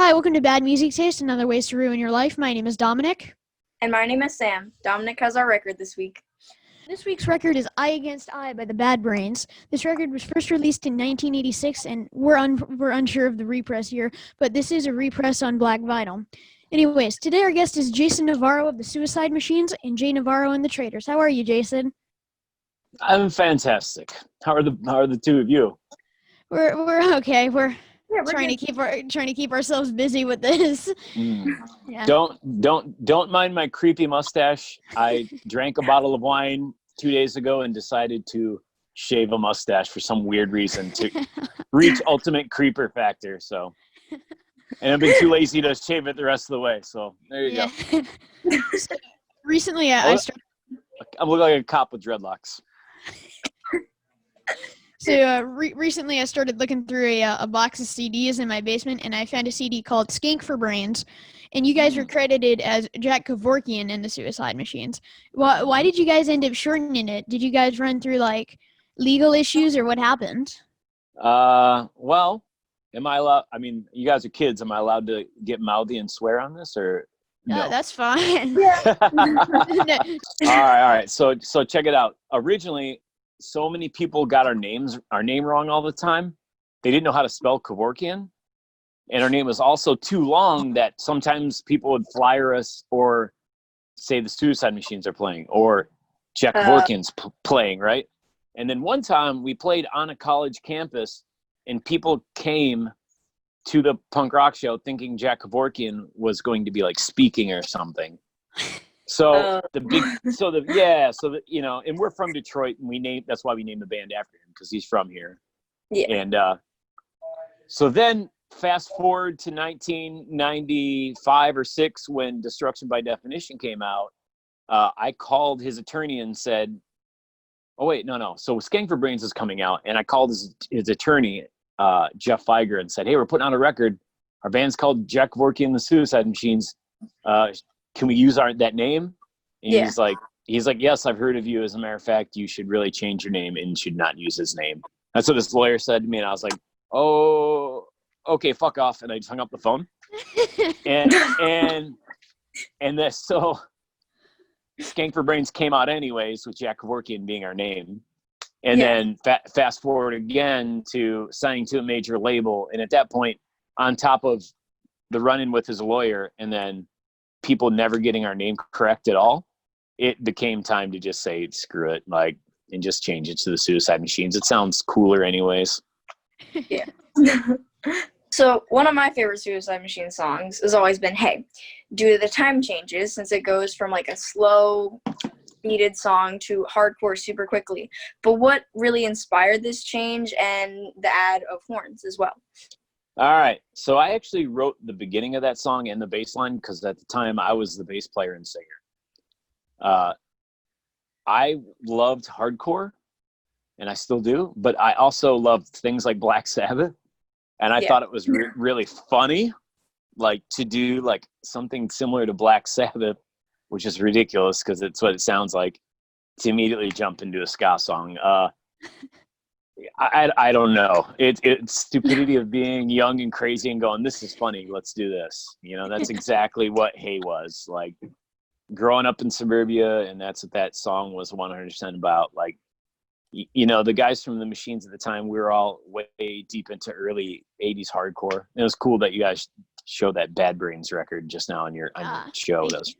Hi, welcome to Bad Music Taste and Other Ways to Ruin Your Life. My name is Dominic. And my name is Sam. Dominic has our record this week. This week's record is Eye Against Eye by the Bad Brains. This record was first released in 1986, and we're unsure of the repress year, but this is a repress on black vinyl. Anyways, today our guest is Jason Navarro of the Suicide Machines and Jay Navarro and the Traders. How are you, Jason? I'm fantastic. How are the two of you? We're okay. We're trying good. to keep ourselves busy with this. Yeah. Don't mind my creepy mustache. I drank a bottle of wine 2 days ago and decided to shave a mustache for some weird reason to reach ultimate creeper factor. So, and I've been too lazy to shave it the rest of the way. So there you go. So, recently, I started. I look like a cop with dreadlocks. So recently I started looking through a box of CDs in my basement, and I found a CD called Skank for Brains, and you guys were credited as Jack Kevorkian in the Suicide Machines. Why did you guys end up shortening it? Did you guys run through like legal issues, or what happened? Well, am I allowed? I mean, you guys are kids. Am I allowed to get mouthy and swear on this, or no? That's fine. Yeah. All right. So check it out. Originally, so many people got our name wrong all the time. They didn't know how to spell Kevorkian, and our name was also too long that sometimes people would flyer us or say the Suicide Machines are playing or Jack Kevorkian's playing, right? And then one time we played on a college campus, and people came to the punk rock show thinking Jack Kevorkian was going to be like speaking or something. So you know, and we're from Detroit, and that's why we named the band after him, because he's from here. Yeah. And so then fast forward to 1995 or 6 when Destruction by Definition came out. I called his attorney and said, "Oh wait, no. So Skank for Brains is coming out," and I called his attorney, Jeff Feiger, and said, "Hey, we're putting out a record. Our band's called Jack Kevorkian and the Suicide Machines. Can we use that name?" And he's like, "Yes, I've heard of you. As a matter of fact, you should really change your name and should not use his name." That's what this lawyer said to me, and I was like, "Oh, okay, fuck off," and I just hung up the phone. So Skank for Brains came out anyways, with Jack Kevorkian being our name. And then fast forward again to signing to a major label, and at that point, on top of the run-in with his lawyer, and then people never getting our name correct at all, it became time to just say screw it, like, and just change it to the Suicide Machines. It sounds cooler anyways. Yeah. So one of my favorite Suicide Machine songs has always been Hey, due to the time changes, since it goes from like a slow speeded song to hardcore super quickly. But what really inspired this change, and the add of horns as well? All right. So I actually wrote the beginning of that song and the bass line, because at the time I was the bass player and singer. I loved hardcore, and I still do, but I also loved things like Black Sabbath. And I thought it was really funny, like, to do like something similar to Black Sabbath, which is ridiculous because it's what it sounds like, to immediately jump into a ska song. I don't know. It's stupidity of being young and crazy and going, this is funny, let's do this. You know, that's exactly what Hey was. Like, growing up in suburbia, and that's what that song was 100% about. Like, you know, the guys from the Machines at the time, we were all way deep into early 80s hardcore. And it was cool that you guys showed that Bad Brains record just now on your show. That was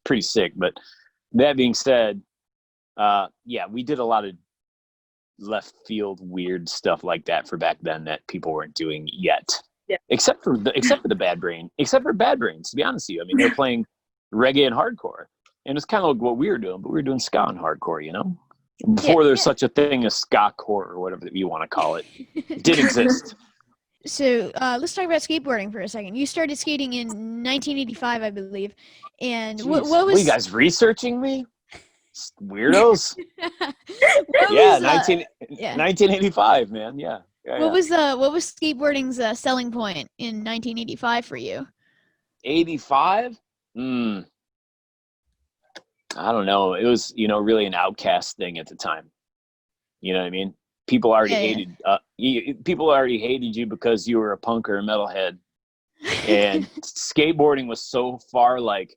pretty sick. But that being said, we did a lot of left field weird stuff like that for back then that people weren't doing yet. Yeah. Except for Bad Brains, to be honest with you. I mean, they're playing reggae and hardcore, and it's kind of like what we were doing, but we were doing ska and hardcore, you know, before there's such a thing as ska core, or whatever you want to call it. It did exist. So let's talk about skateboarding for a second. You started skating in 1985, I believe. And what was... Were you guys researching me? Weirdos. 1985, man. Yeah. What was skateboarding's selling point in 1985 for you? 85? I don't know. It was, really an outcast thing at the time. You know what I mean? People already hated you because you were a punk or a metalhead. And skateboarding was so far, like,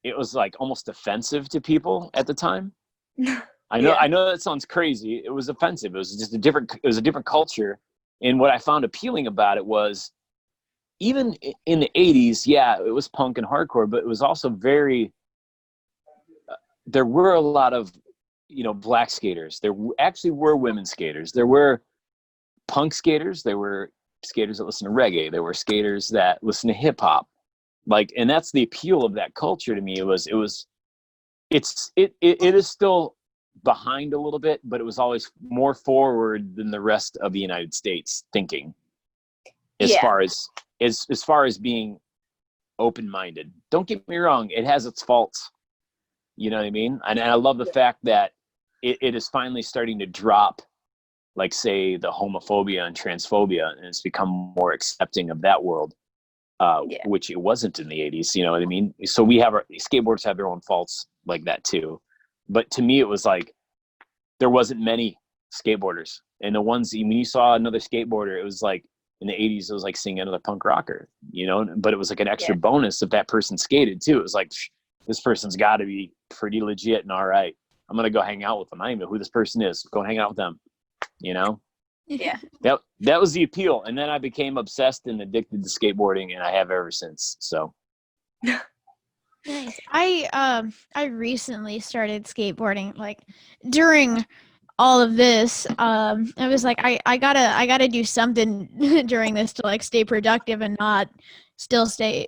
it was like almost offensive to people at the time. I know that sounds crazy. It was offensive. It was just a different culture. And what I found appealing about it was, even in the 80s, yeah, it was punk and hardcore, but it was also very, there were a lot of, black skaters. There actually were women skaters. There were punk skaters. There were skaters that listened to reggae. There were skaters that listened to hip hop. Like, and that's the appeal of that culture to me. It is still behind a little bit, but it was always more forward than the rest of the United States thinking, as far as being open-minded. Don't get me wrong, it has its faults. You know what I mean? And I love the fact that it is finally starting to drop, like, say, the homophobia and transphobia, and it's become more accepting of that world, which it wasn't in the 80s. You know what I mean? So skateboarders have their own faults like that too. But to me, it was like, there wasn't many skateboarders. And the ones, when you saw another skateboarder, it was like, in the 80s, it was like seeing another punk rocker, but it was like an extra bonus if that person skated too. It was like, this person's got to be pretty legit and all right. I'm going to go hang out with them. I don't even know who this person is. Go hang out with them, Yeah. That was the appeal. And then I became obsessed and addicted to skateboarding, and I have ever since. So. Nice. I recently started skateboarding, like, during all of this. I was like, I gotta do something during this to, like, stay productive and not still stay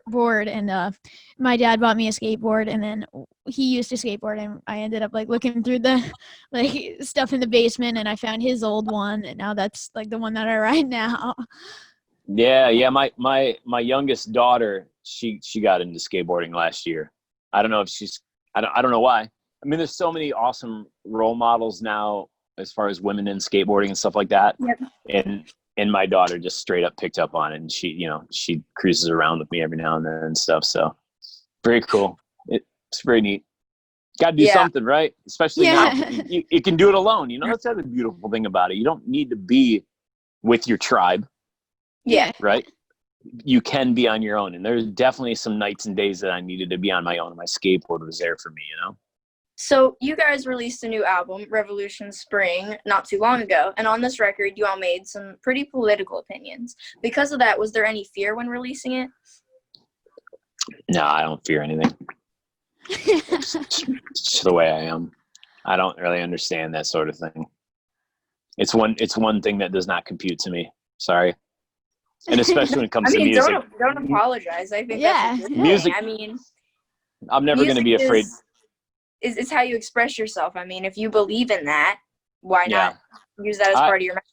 bored. And my dad bought me a skateboard, and then he used to skateboard, and I ended up, like, looking through the, like, stuff in the basement, and I found his old one, and now that's, like, the one that I ride now. Yeah. My youngest daughter, she got into skateboarding last year. I don't know if I don't know why. I mean, there's so many awesome role models now as far as women in skateboarding and stuff like that. Yep. And my daughter just straight up picked up on it, and she cruises around with me every now and then and stuff. So very cool. It's very neat. Got to do something, right? Especially now. You can do it alone. That's the other beautiful thing about it. You don't need to be with your tribe. Yeah. Right? You can be on your own. And there's definitely some nights and days that I needed to be on my own. My skateboard was there for me, So you guys released a new album, Revolution Spring, not too long ago. And on this record, you all made some pretty political opinions. Because of that, was there any fear when releasing it? No, I don't fear anything. It's just the way I am. I don't really understand that sort of thing. It's one thing that does not compute to me. Sorry. And especially when it comes to music. Don't apologize. I think that's a good music. thing. I mean, I'm never going to be afraid. It's how you express yourself. I mean, if you believe in that, why not use that as part of your message?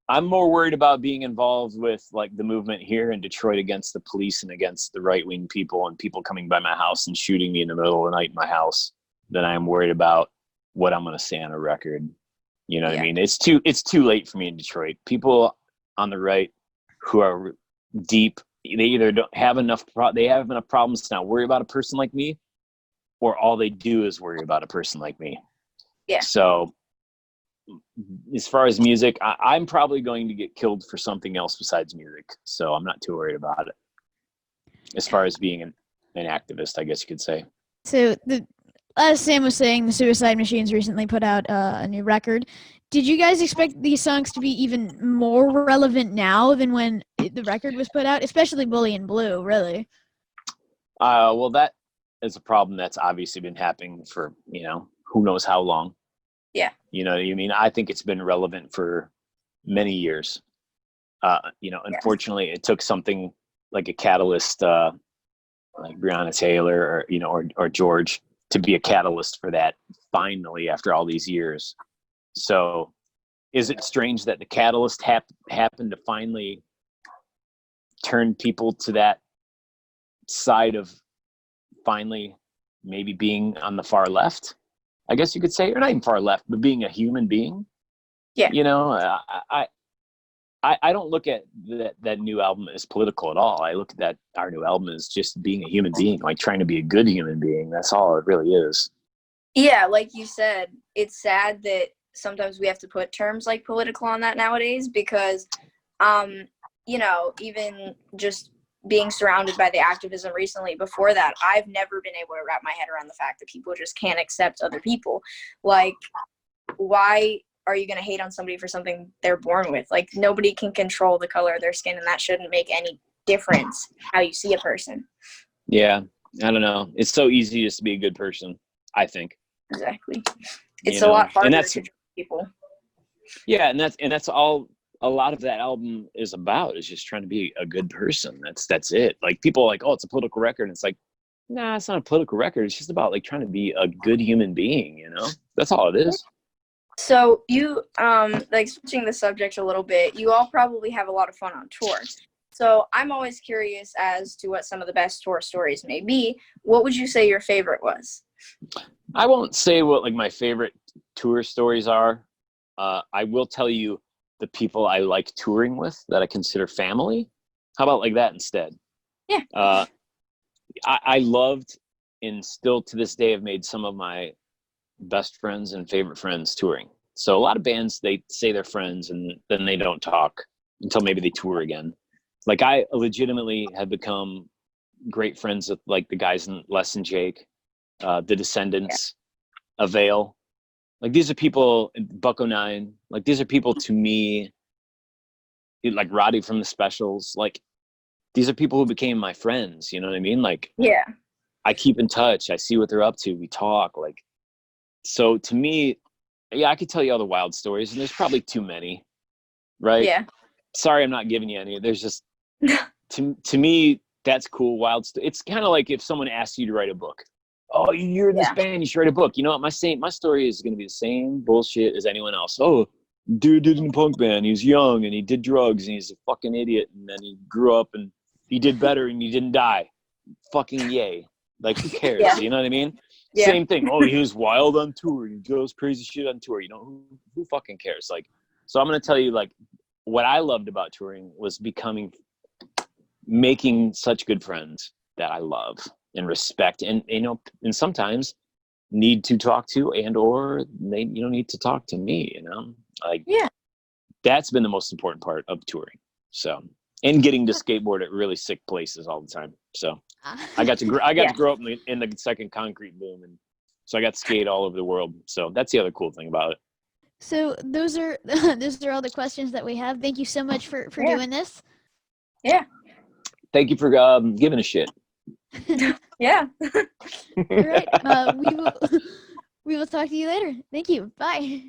I'm more worried about being involved with, like, the movement here in Detroit against the police and against the right-wing people and people coming by my house and shooting me in the middle of the night in my house than I am worried about what I'm going to say on a record. You know what I mean? It's too late for me in Detroit. People on the right who are deep, they either don't have enough problems to not worry about a person like me, or all they do is worry about a person like me. Yeah. So as far as music, I'm probably going to get killed for something else besides music. So I'm not too worried about it. As far as being an activist, I guess you could say. So as Sam was saying, the Suicide Machines recently put out a new record. Did you guys expect these songs to be even more relevant now than when the record was put out? Especially Bully and Blue, really. Well, that is a problem that's obviously been happening for, who knows how long. Yeah. You know what I mean? I think it's been relevant for many years. Unfortunately, it took something like a catalyst, like Breonna Taylor or George, to be a catalyst for that finally after all these years. So is it strange that the catalyst happened to finally turn people to that side of finally maybe being on the far left, I guess you could say, or not even far left, but being a human being? Yeah. I don't look at that new album as political at all. I look at that our new album as just being a human being, like trying to be a good human being. That's all it really is. Yeah, like you said, it's sad that sometimes we have to put terms like political on that nowadays because you know, even just being surrounded by the activism recently, before that, I've never been able to wrap my head around the fact that people just can't accept other people. Like, why are you going to hate on somebody for something they're born with? Like, nobody can control the color of their skin, and that shouldn't make any difference how you see a person. Yeah, I don't know. It's so easy just to be a good person, I think. Exactly. It's You a know? lot harder And that's, to judge people. yeah, and that's all a lot of that album is about, is just trying to be a good person. That's it. Like, people are like, oh, it's a political record. And it's like, nah, it's not a political record. It's just about like trying to be a good human being, you know? That's all it is. So you, like, switching the subject a little bit, you all probably have a lot of fun on tour. So I'm always curious as to what some of the best tour stories may be. What would you say your favorite was? I won't say what like my favorite tour stories are. I will tell you the people I like touring with that I consider family. How about like that instead? Yeah. I loved, and still to this day have made some of my best friends and favorite friends touring. So a lot of bands, they say they're friends and then they don't talk until maybe they tour again. Like, I legitimately have become great friends with like the guys in Less Than Jake, the Descendants, Avail. Like, these are people, Bucko 9, like these are people to me, like Roddy from the Specials. Like, these are people who became my friends, you know what I mean? Like, Yeah. I keep in touch. I see what they're up to. We talk. Like, so to me, yeah, I could tell you all the wild stories, and there's probably too many, right? Yeah. Sorry, I'm not giving you any. There's just, to me, that's cool. It's kind of like if someone asks you to write a book. Oh, you're in this band, you should write a book. You know what? My story is going to be the same bullshit as anyone else. Oh, dude did in a punk band. He was young and he did drugs and he's a fucking idiot. And then he grew up and he did better and he didn't die. Fucking yay. Like, who cares? Yeah. You know what I mean? Yeah. Same thing. Oh, he was wild on tour. He does crazy shit on tour. You know, who fucking cares? Like, so I'm going to tell you, like, what I loved about touring was making such good friends that I love and respect, and, you know, and sometimes need to talk to, and or they, you know, need to talk to me, you know, like, Yeah. that's been the most important part of touring. So, and getting to skateboard at really sick places all the time. So I got to grow up in the second concrete boom, and so I got to skate all over the world. So that's the other cool thing about it. So those are all the questions that we have. Thank you so much for doing this. Yeah. Thank you for giving a shit. Yeah. All right. We will talk to you later. Thank you. Bye.